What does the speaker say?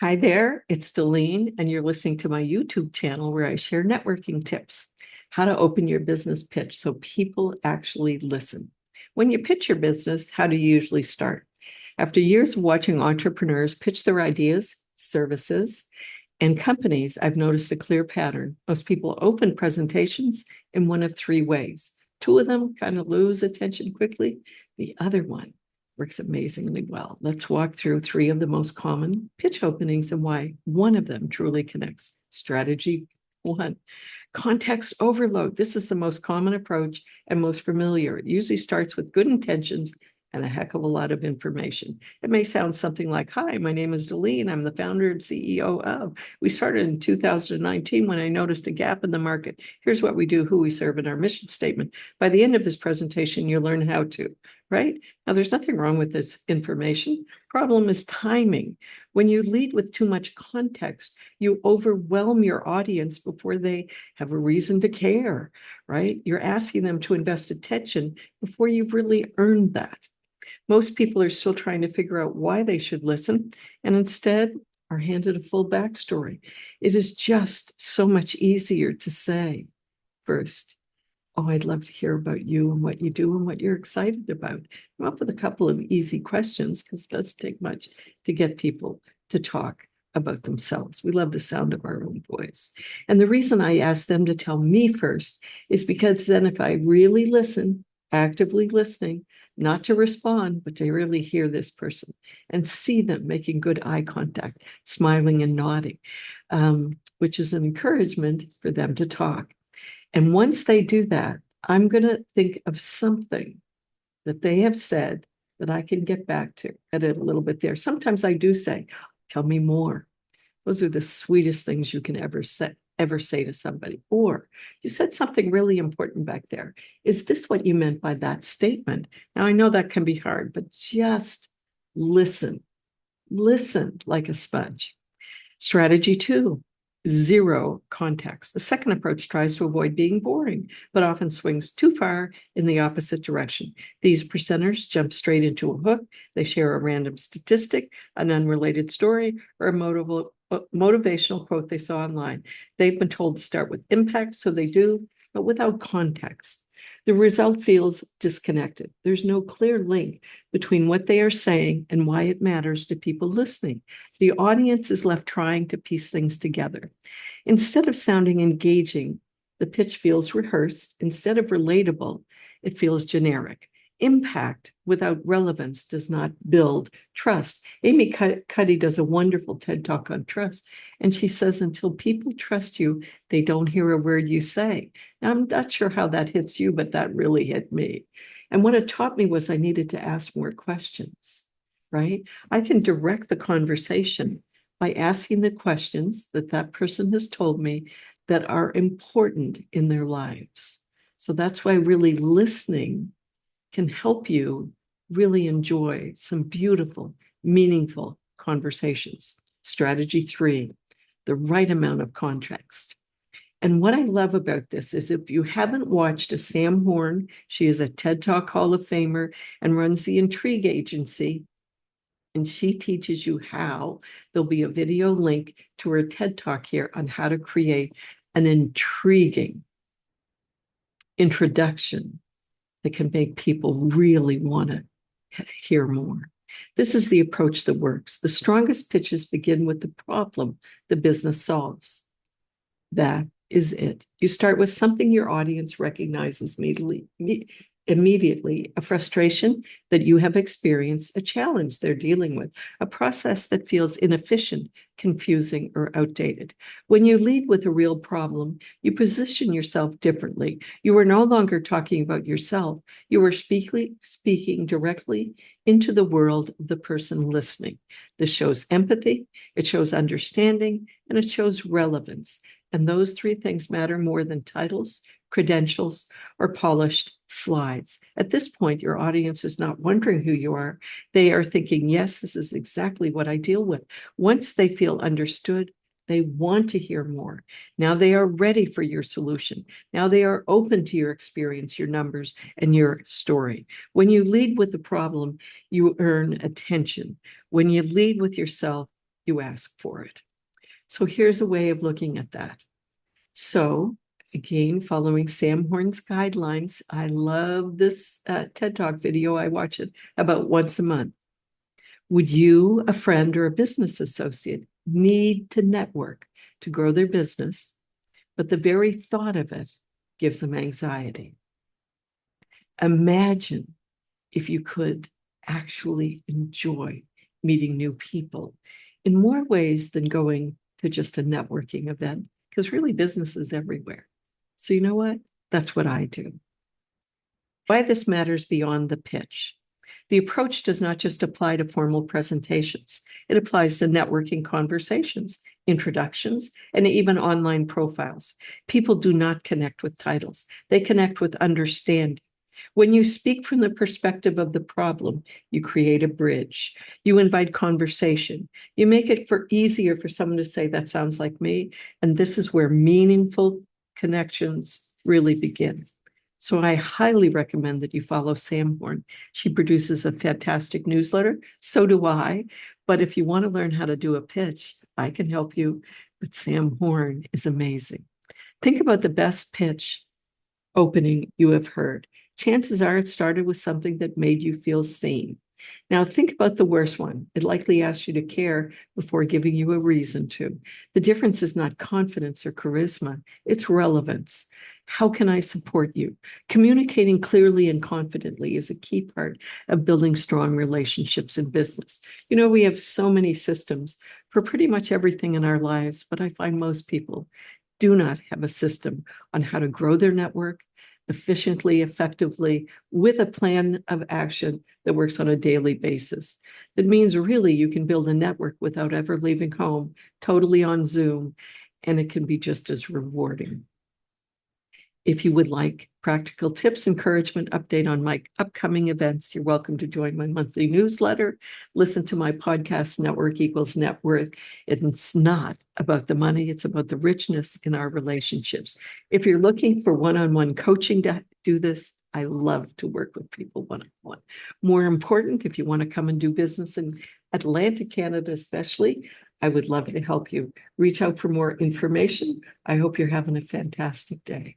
Hi there, it's Dalene, and you're listening to my YouTube channel where I share networking tips, how to open your business pitch so people actually listen. When you pitch your business, how do you usually start? After years of watching entrepreneurs pitch their ideas, services, and companies, I've noticed a clear pattern. Most people open presentations in one of three ways. Two of them kind of lose attention quickly. The other one works amazingly well. Let's walk through three of the most common pitch openings and why one of them truly connects. Strategy one, context overload. This is the most common approach and most familiar. It usually starts with good intentions and a heck of a lot of information. It may sound something like, "Hi, my name is Dalene. I'm the founder and CEO of." We started in 2019 when I noticed a gap in the market. Here's what we do, who we serve, and our mission statement. By the end of this presentation, you'll learn how to, right? Now, there's nothing wrong with this information. Problem is timing. When you lead with too much context, you overwhelm your audience before they have a reason to care, right? You're asking them to invest attention before you've really earned that. Most people are still trying to figure out why they should listen and instead are handed a full backstory. It is just so much easier to say first, "Oh, I'd love to hear about you and what you do and what you're excited about." Come up with a couple of easy questions because it doesn't take much to get people to talk about themselves. We love the sound of our own voice. And the reason I ask them to tell me first is because then if I really listen, actively listening, not to respond, but to really hear this person and see them making good eye contact, smiling and nodding, which is an encouragement for them to talk. And once they do that, I'm going to think of something that they have said that I can get back to, edit a little bit there. Sometimes I do say, "Tell me more." Those are the sweetest things you can ever say to somebody. Or, "You said something really important back there. Is this what you meant by that statement?" Now, I know that can be hard, but just listen. Listen like a sponge. Strategy two, zero context. The second approach tries to avoid being boring, but often swings too far in the opposite direction. These presenters jump straight into a hook. They share a random statistic, an unrelated story, or a motivational quote they saw online. They've been told to start with impact, so they do, but without context. The result feels disconnected. There's no clear link between what they are saying and why it matters to people listening. The audience is left trying to piece things together. Instead of sounding engaging, the pitch feels rehearsed. Instead of relatable, it feels generic. Impact without relevance does not build trust. Amy Cuddy does a wonderful TED Talk on trust, and she says, "Until people trust you, they don't hear a word you say." Now, I'm not sure how that hits you, but that really hit me. And what it taught me was I needed to ask more questions, right? I can direct the conversation by asking the questions that that person has told me that are important in their lives. So that's why really listening can help you really enjoy some beautiful, meaningful conversations. Strategy three, the right amount of context. And what I love about this is if you haven't watched a Sam Horn, she is a TED Talk Hall of Famer and runs the Intrigue Agency, and she teaches you how. There'll be a video link to her TED Talk here on how to create an intriguing introduction that can make people really want to hear more. This is the approach that works. The strongest pitches begin with the problem the business solves. That is it. You start with something your audience recognizes immediately, a frustration that you have experienced, a challenge they're dealing with, a process that feels inefficient, confusing, or outdated. When you lead with a real problem, you position yourself differently. You are no longer talking about yourself. You are speaking directly into the world of the person listening. This shows empathy, it shows understanding, and it shows relevance. And those three things matter more than titles, credentials, or polished slides. At this point, your audience is not wondering who you are. They are thinking, "Yes, this is exactly what I deal with." Once they feel understood, they want to hear more. Now they are ready for your solution. Now they are open to your experience, your numbers, and your story. When you lead with the problem, you earn attention. When you lead with yourself, you ask for it. So here's a way of looking at that. So again, following Sam Horn's guidelines, I love this TED Talk video. I watch it about once a month. Would you, a friend, or a business associate need to network to grow their business, but the very thought of it gives them anxiety? Imagine if you could actually enjoy meeting new people in more ways than going to just a networking event, because really business is everywhere. So you know what? That's what I do. Why this matters beyond the pitch. The approach does not just apply to formal presentations. It applies to networking conversations, introductions, and even online profiles. People do not connect with titles. They connect with understanding. When you speak from the perspective of the problem, you create a bridge. You invite conversation. You make it easier for someone to say, that sounds like me. And this is where meaningful connections really begin. So I highly recommend that you follow Sam Horn. She produces a fantastic newsletter. So do I. But if you want to learn how to do a pitch, I can help you. But Sam Horn is amazing. Think about the best pitch opening you have heard. Chances are it started with something that made you feel seen. Now think about the worst one. It likely asked you to care before giving you a reason to. The difference is not confidence or charisma, it's relevance. How can I support you? Communicating clearly and confidently is a key part of building strong relationships in business. You know, we have so many systems for pretty much everything in our lives, but I find most people do not have a system on how to grow their network efficiently, effectively, with a plan of action that works on a daily basis. That means really you can build a network without ever leaving home, totally on Zoom, and it can be just as rewarding. If you would like practical tips, encouragement, update on my upcoming events, you're welcome to join my monthly newsletter. Listen to my podcast, Network Equals Net Worth. It's not about the money, it's about the richness in our relationships. If you're looking for one-on-one coaching to do this, I love to work with people one-on-one. More important, if you want to come and do business in Atlantic Canada especially, I would love to help you. Reach out for more information. I hope you're having a fantastic day.